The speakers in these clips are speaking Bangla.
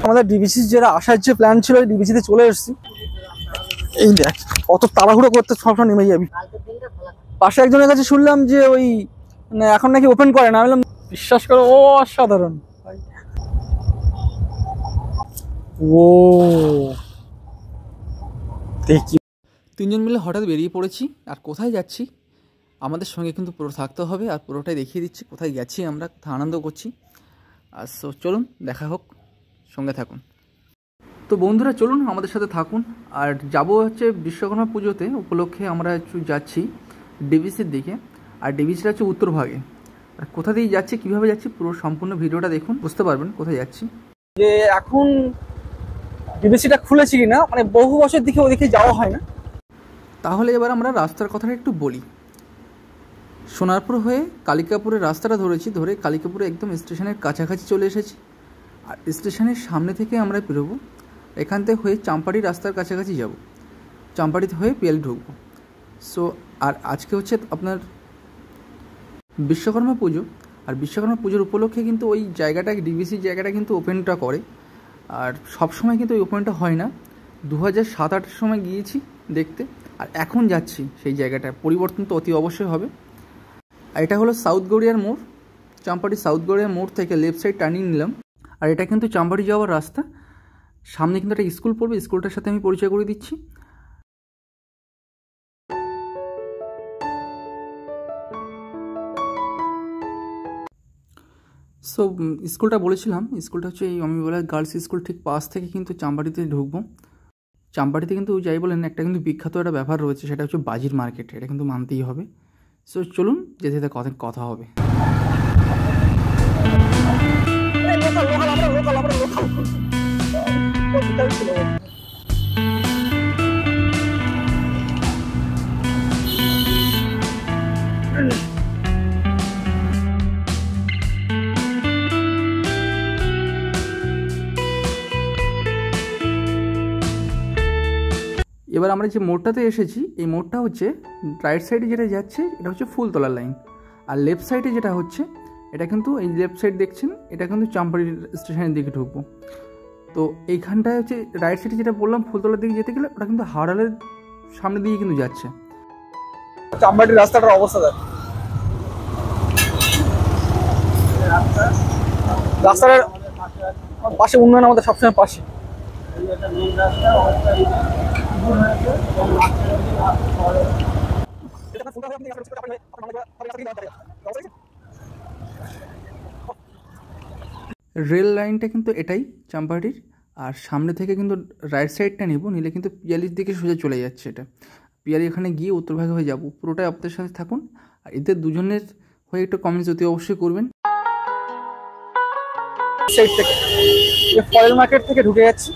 আমাদের ডিবিসি যেটা আসার যে প্ল্যান ছিল ডিবিসিতে চলে এসেছি। এই দেখ অত তাড়াহুড়ো করতে সবসময় নেমে যাবি। পাশে একজনের কাছে শুনলাম যে ওই মানে এখন নাকি ওপেন করে না। আমি বললাম বিশ্বাস করো ও অসাধারণ। ও দেখি তিনজন মিলে হঠাৎ বেরিয়ে পড়েছি। আর কোথায় যাচ্ছি আমাদের সঙ্গে কিন্তু পুরো থাকতে হবে, আর পুরোটাই দেখিয়ে দিচ্ছি কোথায় গেছি আমরা, কোথায় আনন্দ করছি। আর সো চলুন দেখা হোক, সঙ্গে থাকুন। তো বন্ধুরা চলুন আমাদের সাথে থাকুন। আর যাবো হচ্ছে বিশ্বকর্মা পুজোতে উপলক্ষে আমরা একটু যাচ্ছি ডিবিসির দিকে। আর ডিবিসিটা হচ্ছে উত্তরভাগে। আর কোথা দিয়ে যাচ্ছি, কীভাবে যাচ্ছি, পুরো সম্পূর্ণ ভিডিওটা দেখুন, বুঝতে পারবেন কোথায় যাচ্ছি। যে এখন ডিবিসিটা খুলেছি কি না, মানে বহু বছর দিকে ওদিকে যাওয়া হয় না। তাহলে এবার আমরা রাস্তার কথাটা একটু বলি। সোনারপুর হয়ে কালিকাপুরের রাস্তাটা ধরেছি, ধরে কালিকাপুরে একদম স্টেশনের কাছাকাছি চলে এসেছি। আর স্টেশনের সামনে থেকে আমরা বেরোবো, এখান থেকে হয়ে চাম্পাড়ি রাস্তার কাছাকাছি যাব, চাম্পাড়িতে হয়ে পিয়ালি ঢুকবো। সো আর আজকে হচ্ছে আপনার বিশ্বকর্মা পুজো। আর বিশ্বকর্মা পুজোর উপলক্ষে কিন্তু ওই জায়গাটা ডিবিসির জায়গাটা কিন্তু ওপেনটা করে। আর সব সময় কিন্তু ওই ওপেনটা হয় না। 2007-08 সময় গিয়েছি দেখতে, আর এখন যাচ্ছি সেই জায়গাটা। পরিবর্তন তো অতি অবশ্যই হবে। আর এটা হলো সাউথ গড়িয়ার মোড়, চাম্পাড়ি সাউথ গড়িয়ার মোড় থেকে লেফট সাইড টার্নিং নিলাম। আর এটা কিন্তু চাম্পাড়ি যাওয়ার রাস্তা। সামনে কিন্তু একটা স্কুল পড়বে, স্কুলটার সাথে আমি পরিচয় করে দিচ্ছি। সো স্কুলটা বলেছিলাম, স্কুলটা হচ্ছে এই অমিবালা গার্লস স্কুল ঠিক পাশ থেকে কিন্তু চাম্পাড়িতে ঢুকবো। চাম্পাড়িতে কিন্তু যাই বলেন একটা কিন্তু বিখ্যাত একটা ব্যাপার রয়েছে, সেটা হচ্ছে বাজির মার্কেট। এটা কিন্তু মানতেই হবে। সো চলুন যেতে যেতে কথা হবে। এবার আমরা যে মোড়টাতে এসেছি, এই মোড়টা হচ্ছে রাইট সাইডে যেটা যাচ্ছে এটা হচ্ছে ফুলতলার লাইন। আর লেফট সাইডে যেটা হচ্ছে এটা কিন্তু এই লেফট সাইড দেখছেন, এটা কিন্তু চাম্পাড়ি স্টেশনের দিকে ঢুকবো। তো এইখানটায় হচ্ছে রাইট সাইডে যেটা বললাম ফুলতলার দিকে যেতে গেলে ওটা কিন্তু হাওড়ালের সামনে দিয়ে কিন্তু যাচ্ছে। চাম্পাড়ির রাস্তাটার অবস্থা দেখ, রাস্তাটার পাশে উন্নয়ন আমাদের সবসময় পাশে। রেল লাইনটা কিন্তু এটাই চাম্পাড়ির। আর সামনে থেকে কিন্তু রাইট সাইডটা নিব, নিলে কিন্তু পিয়ালির দিকে সোজা চলে যাচ্ছে। এটা পিয়ালি এখানে গিয়ে উত্তরভাগে হয়ে যাব। পুরোটাই আপনাদের সাথে থাকুন। আর এদের দুজনের হয়ে একটু কমেন্টস অতি অবশ্যই করবেন। সাইড থেকে ফলের মার্কেট থেকে ঢুকে যাচ্ছি।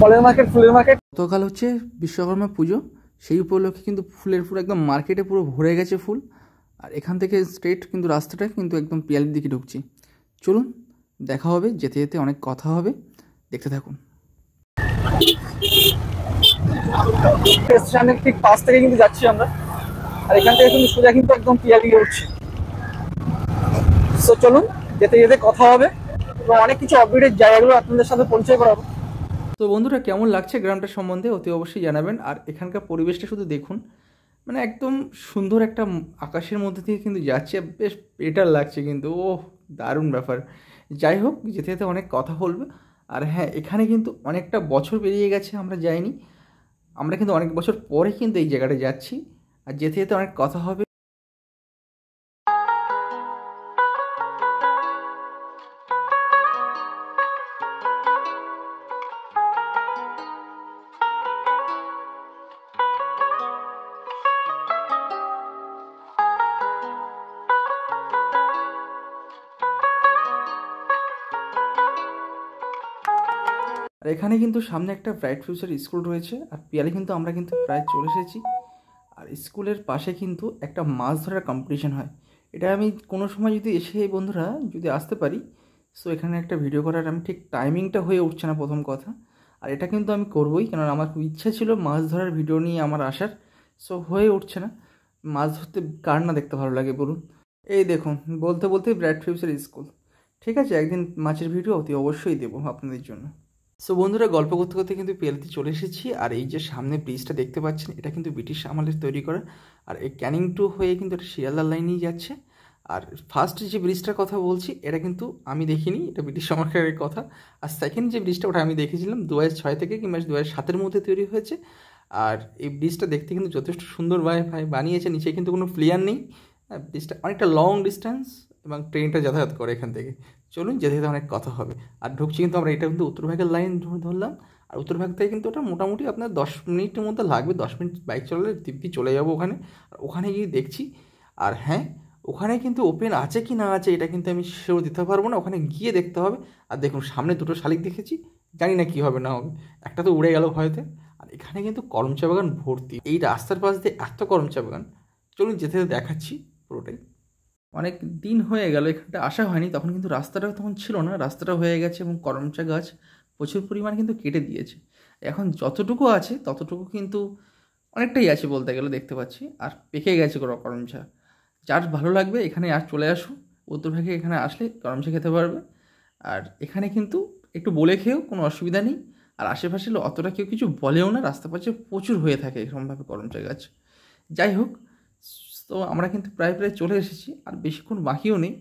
ফলের মার্কেট, ফুলের মার্কেট। গতকাল হচ্ছে বিশ্বকর্মা পুজো, সেই উপলক্ষে কিন্তু ফুলের পুরো একদম মার্কেটে পুরো ভরে গেছে ফুল। আর এখান থেকে স্ট্রেট কিন্তু রাস্তাটা কিন্তু একদম পিয়ালির দিকে ঢুকছি। চলুন দেখা হবে, যেতে যেতে অনেক কথা হবে, দেখতে থাকুন। স্টেশনের ঠিক পাশ থেকে কিন্তু যাচ্ছি আমরা। আর এখান থেকে কিন্তু সোজা কিন্তু একদম পিয়ালি উঠছি। সো চলুন যেতে যেতে কথা হবে এবং অনেক কিছু আপডেটের জায়গাগুলো আপনাদের সাথে পরিচয় করাবো। তো বন্ধুরা কেমন লাগছে গ্রামটার সম্বন্ধে অতি অবশ্যই জানাবেন। আর এখানকার পরিবেশটা শুধু দেখুন, মানে একদম সুন্দর একটা আকাশের মধ্যে দিয়ে কিন্তু যাচ্ছে, বেশ বেটার লাগছে কিন্তু। ও দারুণ ব্যাপার। যাই হোক যেতে যেতে অনেক কথা বলবে। আর হ্যাঁ, এখানে কিন্তু অনেকটা বছর পেরিয়ে গেছে আমরা যাইনি, আমরা কিন্তু অনেক বছর পরে কিন্তু এই জায়গাটা যাচ্ছি। আর যেতে যেতে অনেক কথা হবে। আর এখানে কিন্তু সামনে একটা ব্রাইট ফিউচার স্কুল রয়েছে। আর পিয়ালি কিন্তু আমরা কিন্তু প্রায় চলে এসেছি। আর স্কুলের পাশে কিন্তু একটা মাছ ধরার কম্পিটিশন হয়। এটা আমি কোনো সময় যদি এসে বন্ধুরা যদি আসতে পারি, সো এখানে একটা ভিডিও করার আমি ঠিক টাইমিংটা হয়ে উঠছে না প্রথম কথা। আর এটা কিন্তু আমি করবোই, কেননা আমার খুব ইচ্ছা ছিল মাছ ধরার ভিডিও নিয়ে আমার আসার। সো হয়ে উঠছে না। মাছ ধরতে কার না দেখতে ভালো লাগে বলুন। এই দেখুন, বলতে বলতেই ব্র্যাড ফিলিপসের স্কুল। ঠিক আছে, একদিন মাছের ভিডিও অতি অবশ্যই দেবো আপনাদের জন্য। সো বন্ধুরা, গল্প করতে করতে কিন্তু পেলতে চলে এসেছি। আর এই যে সামনে ব্রিজটা দেখতে পাচ্ছেন, এটা কিন্তু ব্রিটিশ আমলের তৈরি করা। আর এই ক্যানিং টু হয়ে কিন্তু এটা শিয়ালদার লাইনেই যাচ্ছে। আর ফার্স্ট যে ব্রিজটার কথা বলছি, এটা কিন্তু আমি দেখিনি, এটা ব্রিটিশ আমলের কথা। আর সেকেন্ড যে ব্রিজটা, ওটা আমি দেখেছিলাম 2006 থেকে কিংবা 2007-এর মধ্যে তৈরি হয়েছে। আর এই ব্রিজটা দেখতে কিন্তু যথেষ্ট সুন্দর বানিয়েছে। নিচে কিন্তু কোনো প্লেয়ার নেই। ব্রিজটা অনেকটা লং ডিস্টেন্স এবং ট্রেনটা যাতায়াত করে এখান থেকে। চলুন, যেতে যেতে অনেক কথা হবে। আর ঢুকছি কিন্তু আমরা, এটা কিন্তু উত্তরভাগের লাইন ধরলাম। আর উত্তরভাগ থেকে কিন্তু ওটা মোটামুটি আপনার 10 মিনিটের মধ্যে লাগবে। 10 মিনিট বাইক চালালে দিব্যি চলে যাবো ওখানে। আর ওখানে গিয়ে দেখছি। আর হ্যাঁ, ওখানে কিন্তু ওপেন আছে কি না আছে এটা কিন্তু আমি সেও দিতে পারবো না, ওখানে গিয়ে দেখতে হবে। আর দেখুন, সামনে দুটো শালিক দেখেছি, জানি না কী হবে না হবে। একটা তো উড়ে গেল ভয়তে। আর এখানে কিন্তু করম চা বাগান ভর্তি, এই রাস্তার পাশ দিয়ে এত করম চা বাগান। চলুন, যেতে যেতে দেখাচ্ছি পুরোটাই। অনেক দিন হয়ে গেল এখানটা আসা হয়নি, তখন কিন্তু রাস্তাটা তখন ছিল না, রাস্তাটা হয়ে গেছে এবং করমচা গাছ প্রচুর পরিমাণ কিন্তু কেটে দিয়েছে। এখন যতটুকু আছে ততটুকু কিন্তু অনেকটাই আছে বলতে গেলে, দেখতে পাচ্ছি। আর পেকে গেছে করমচা। যার ভালো লাগবে এখানে আর চলে আসো, উত্তরভাগে এখানে আসলে করমচা খেতে পারবে। আর এখানে কিন্তু একটু বলে খেয়েও কোনো অসুবিধা নেই। আর আশেপাশে অতটা কেউ কিছু বলেও না, রাস্তা পাশে প্রচুর হয়ে থাকে এরকমভাবে করমচা গাছ। যাই হোক, তো আমরা কিন্তু প্রায় প্রায় চলে এসেছি, আর বেশিক্ষণ বাকিও নেই।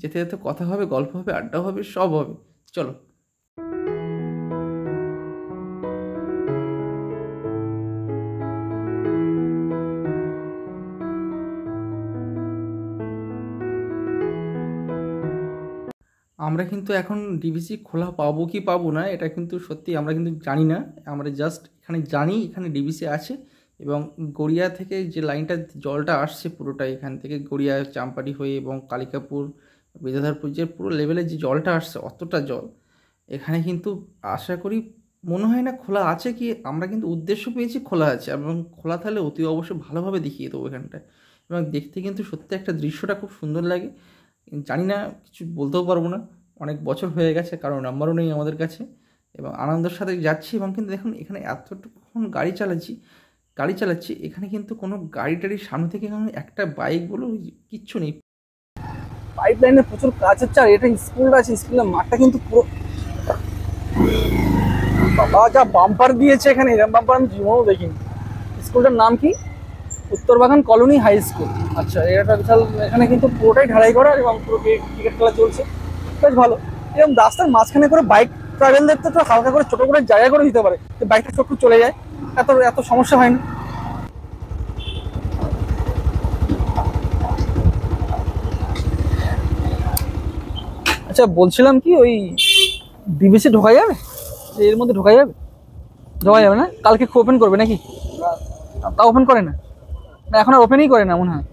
যেতে যেতে কথা হবে, গল্প হবে, আড্ডা হবে, সব হবে। চলো। আমরা কিন্তু এখন ডিভিসি খোলা পাবো কি পাবো না এটা কিন্তু সত্যি আমরা কিন্তু জানি না। আমরা জাস্ট এখানে জানি এখানে ডিভিসি আছে, এবং গড়িয়া থেকে যে লাইনটা জলটা আসছে পুরোটা এখান থেকে গড়িয়া চাম্পাটি হয়ে এবং কালিকাপুর বিদ্যাধরপুর যে পুরো লেভেলে যে জলটা আসছে, অতটা জল এখানে কিন্তু আশা করি মনে হয় না খোলা আছে কি। আমরা কিন্তু উদ্দেশ্য পেয়েছি খোলা আছে, এবং খোলা থাকলে অতি অবশ্যই ভালোভাবে দেখিয়ে দেবো এখানটায়। এবং দেখতে কিন্তু সত্যি একটা দৃশ্যটা খুব সুন্দর লাগে। জানি না, কিছু বলতেও পারবো না, অনেক বছর হয়ে গেছে, কারো নাম্বারও নেই আমাদের কাছে। এবং আনন্দের সাথে যাচ্ছি, এবং কিন্তু দেখুন এখানে এতটুকুক্ষণ গাড়ি চালাচ্ছি এখানে কিন্তু কোনো গাড়ি টাড়ির সামনে থেকে একটা বাইক বলো কিচ্ছু নেই। পাইপ লাইনে প্রচুর কাজ হচ্ছে। আর এটা স্কুলটা আছে, স্কুলের মাঠটা কিন্তু পুরো বাবা যা বাম্পার দিয়েছে এখানে, এরকম বাম্পার আমি জীবনেও দেখিনি। স্কুলটার নাম কি? উত্তরবাগান কলোনি হাই স্কুল। আচ্ছা, এটা বিশাল, এখানে কিন্তু পুরোটাই ঢালাই করা এবং পুরো ক্রিকেট খেলা চলছে, বেশ ভালো। এরকম রাস্তার মাঝখানে করে বাইক ট্রাভেল দেখতে তো হালকা করে ছোটো করে জায়গা করে দিতে পারে, বাইকটা একটু চলে যায়, এত এত সমস্যা হয় না। আচ্ছা, বলছিলাম কি, ওই ডিবিসি ঢোকা যাবে? এর মধ্যে ঢোকা যাবে? ঢোকা যাবে না? কালকে ওপেন করবে নাকি? তা ওপেন করে না? না, এখন আর ওপেনই করে না মনে হয়।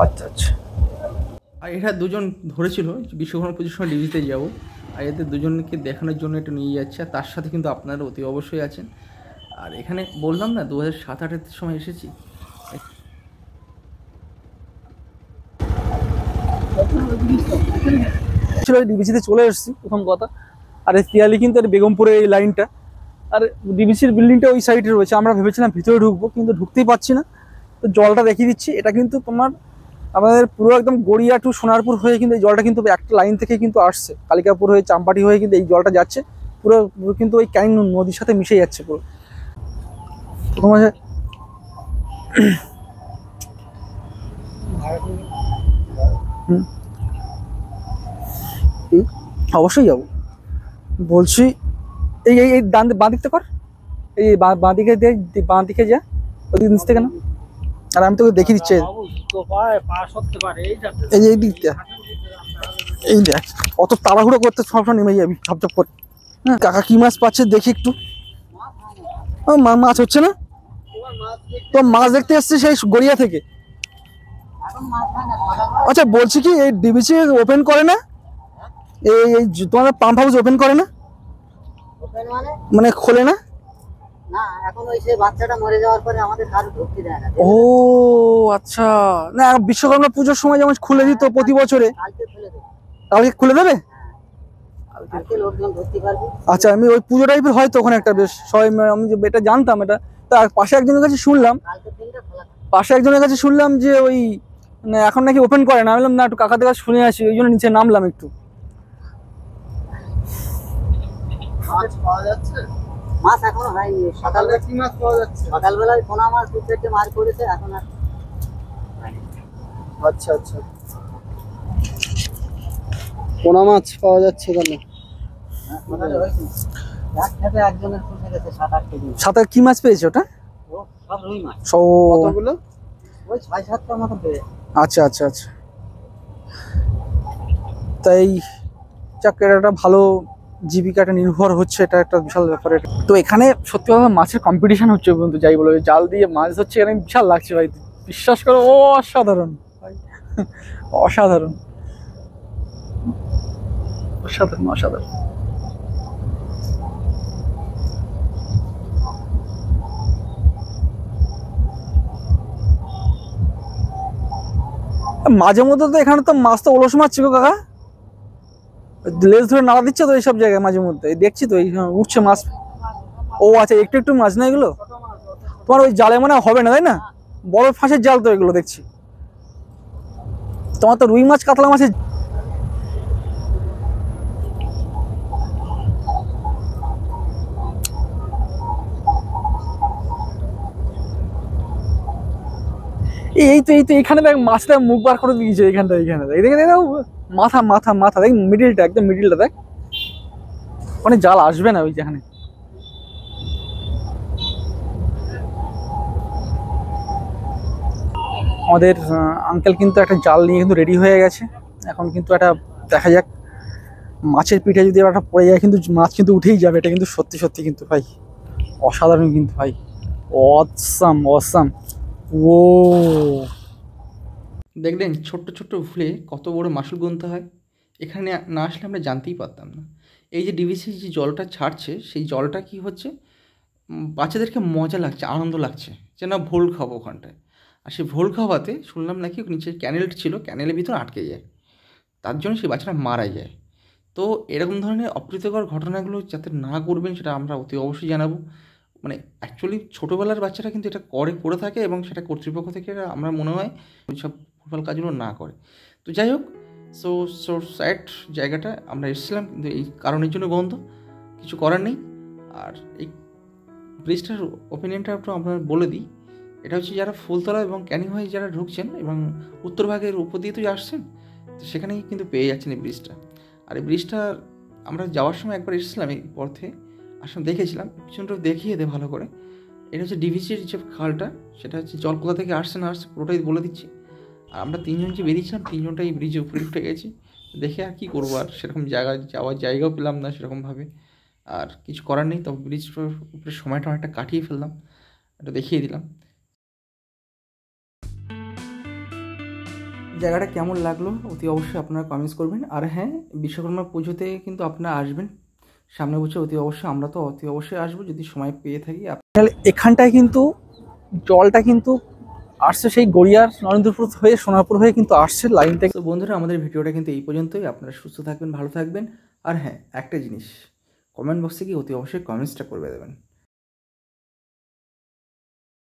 আচ্ছা আচ্ছা। আর এরা দুজন ধরেছিল বিশ্বকর্মা পুজোর সময় ডিভিতে যাবো, আর এদের দুজনকে দেখানোর জন্য একটু নিয়ে যাচ্ছে। আর তার সাথে কিন্তু আপনারা অতি অবশ্যই আছেন। আর এখানে বললাম না 2007-08-এর সময় এসেছি। ডিবিসিতে চলে এসেছি প্রথম কথা। আর এই পিয়ালি কিন্তু বেগমপুরের এই লাইনটা, আর ডিবিসির বিল্ডিংটা ওই সাইডে রয়েছে। আমরা ভেবেছিলাম ভিতরে ঢুকবো, কিন্তু ঢুকতেই পারছি না। তো জলটা দেখিয়ে দিচ্ছি, এটা কিন্তু তোমার আমাদের পুরো একদম গড়িয়া টু সোনারপুর হয়ে কিন্তু এই জলটা কিন্তু একটা লাইন থেকে কিন্তু আসছে, কালিকাপুর হয়ে চাম্পাটি হয়ে কিন্তু এই জলটা যাচ্ছে পুরো কিন্তু ওই ক্যানিং নদীর সাথে মিশে যাচ্ছে পুরো। প্রথম আছে অবশ্যই যাবো বলছি। এই এই এই ডান বাঁ দিকটা কর, এই বাঁ দিকে বাঁ দিকে যা, ওই নিচ থেকে না। আর আমি তোকে দেখিয়ে দিচ্ছি, এই এই দিকটা, এই দেখ অত তাড়াহুড়ো করতে সবসময় নেমে যাবি ঝপঝপ করে। হ্যাঁ, কাকা কি মাছ পাচ্ছে দেখি একটু। মাছ হচ্ছে না তো? মাছ দেখতে এসছে সেই গড়িয়া থেকে। আচ্ছা, বলছি কি এই ডিবিসি ওপেন করে না? এই তোমাদের পাম্প হাউস ওপেন করে না? মানে খোলে না? না, এখন ওই সেই বাচ্চাটা মরে যাওয়ার পরে আমাদের কারো ঢুকতে দেয় না। ও আচ্ছা, না বিশ্বকর্মা পুজোর সময় যেমন খুলে দিত প্রতি বছরে, কালকে খুলে দেবে। কালকে খুলে দেবে? কালকে লোকজন ঢুকতে পারবে। আচ্ছা, আমি ওই পুজো টাইপের হয়তো ওখানে একটা বেশ সবাই, আমি যে এটা জানতাম এটা। তার পাশে একজনের কাছে শুনলাম, কালকে দিনটা খোলা থাকে। পাশে একজনের কাছে শুনলাম যে ওই না এখন নাকি ওপেন করে না। আমি বললাম না, একটু কাকাদের কাছে শুনে আসি, ওই জন্য নিচে নামলাম একটু। মাছ পাওয়া যাচ্ছে? মাছ এখনো হয়নি। সকালবেলা কি মাছ পাওয়া যাচ্ছে? সকালবেলায় পোনা মাছ 2-4টে মাছ করেছে, এখন আর আচ্ছা আচ্ছা, পোনা মাছ পাওয়া যাচ্ছে তাহলে। সকালে হয়েছে এক খেতে একজনের পুষে গেছে 7-8 কেজি। সাথে কি মাছ পেয়েছে ওটা? ও সব রুই মাছ। কতগুলো? ওই 6-7টার মতো পেয়েছে। আচ্ছা আচ্ছা আচ্ছা, তাই যাক, এটা একটা ভালো জীবিকাটা নির্ভর হচ্ছে, এটা একটা বিশাল ব্যাপার। তো এখানে সত্যি কথা মাছের কম্পিটিশন হচ্ছে বন্ধু, যাই বলো, জাল দিয়ে মাছ ধরছে এখানে, বিশাল লাগছে ভাই, বিশ্বাস করো। অসাধারণ ভাই, অসাধারণ অসাধারণ অসাধারণ। মাঝে মধ্যে তো এখানে তো মাছ তো ওলস মাছ ছিল কাকা, লেজ ধরে নাড়া দিচ্ছে তো এইসব জায়গায় মাঝে মধ্যে, দেখছি তো এই উঠছে মাছ। ও আচ্ছা, একটু একটু মাছ না এগুলো? তোমার ওই জালে মনে হবে না, তাই না? বড় ফাঁসের জাল তো এগুলো দেখছি। তোমার তো রুই মাছ কাতলা মাছের। এই তো এখানে দেখ, মাছটা মুখ বার করে দিয়েছে এখানটা, এখানে দেখ, দেখে দেখো, মাথা মাথা মাথা দেখ, মিডিলটা একদম মিডিলটা দেখ, মানে জাল আসবে না ওই যেখানে। আমাদের আঙ্কেল কিন্তু একটা জাল নিয়ে কিন্তু রেডি হয়ে গেছে। এখন কিন্তু একটা দেখা যাক, মাছের পিঠে যদি একটা পড়ে যায় কিন্তু মাছ কিন্তু উঠেই যাবে, এটা কিন্তু সত্যি সত্যি কিন্তু ভাই অসাধারণ কিন্তু ভাই, অসাম অসাম। ও দেখলেন ছোট্ট ছোট্ট ভুলে কত বড় মাসুল গুনতে হয়। এখানে না আসলে আমরা জানতেই পারতাম না। এই যে ডিভিসি যে জলটা ছাড়ছে, সেই জলটা কি হচ্ছে, বাচ্চাদেরকে মজা লাগছে, আনন্দ লাগছে যে না ভোল খাবো ওখানটায়। আর সেই ভোল খাওয়াতে শুনলাম নাকি নিচে ক্যানেল ছিল, ক্যানেলের ভিতরে আটকে যায়, তার জন্য সেই বাচ্চারা মারা যায়। তো এরকম ধরনের অপ্রীতিকর ঘটনাগুলো যাতে না করবেন সেটা আমরা অতি অবশ্যই জানাবো। মানে অ্যাকচুয়ালি ছোটোবেলার বাচ্চারা কিন্তু এটা করে থাকে, এবং সেটা কর্তৃপক্ষ থেকে আমরা মনে হয় ওই সব ভুলভাল কাজগুলো না করে। তো যাই হোক, সো স্যাড জায়গাটা আমরা এসেছিলাম, কিন্তু এই কারণের জন্য বন্ধ, কিছু করার নেই। আর এই ব্রিজটার ওপিনিয়নটা একটু আমরা বলে দিই। এটা হচ্ছে যারা ফুলতলা এবং ক্যানিং হয়ে যারা ঢুকছেন এবং উত্তর ভাগের উপর দিয়ে তো আসছেন, তো সেখানেই কিন্তু পেয়ে যাচ্ছেন এই ব্রিজটা। আর এই ব্রিজটা আমরা যাওয়ার সময় একবার এসেছিলাম, এই পথে আসলে দেখেছিলাম, পিছনটা দেখিয়ে দে ভালো করে। এটা হচ্ছে ডিভিসির যে খালটা, সেটা হচ্ছে জল কোথা থেকে আসছে না আসছে পুরোটাই বলে দিচ্ছি। আর আমরা তিনজন যে বেরিয়েছিলাম, তিনজনটাই এই ব্রিজের উপরে উঠে গেছি। দেখে আর কী করবো, আর সেরকম যাওয়ার জায়গাও পেলাম না সেরকমভাবে, আর কিছু করার নেই। তবে ব্রিজটার উপরে সময়টা অনেকটা কাটিয়ে ফেললাম, এটা দেখিয়ে দিলাম। জায়গাটা কেমন লাগলো অতি অবশ্যই আপনারা কমেন্টস করবেন। আর হ্যাঁ, বিশ্বকর্মা পুজোতে কিন্তু আপনারা আসবেন সামনে বছর, অতি অবশ্যই আমরা তো অতি অবশ্যই আসবো যদি সময় পেয়ে থাকি। এখানটায় কিন্তু জলটা কিন্তু আসছে সেই গড়িয়ার নরেন্দ্রপুর হয়ে সোনারপুর হয়ে কিন্তু আসছে লাইন থেকে। তো বন্ধুরা, আমাদের ভিডিওটা কিন্তু এই পর্যন্তই। আপনারা সুস্থ থাকবেন, ভালো থাকবেন। আর হ্যাঁ, একটা জিনিস, কমেন্ট বক্সে কি অতি অবশ্যই কমেন্টসটা করে দেবেন।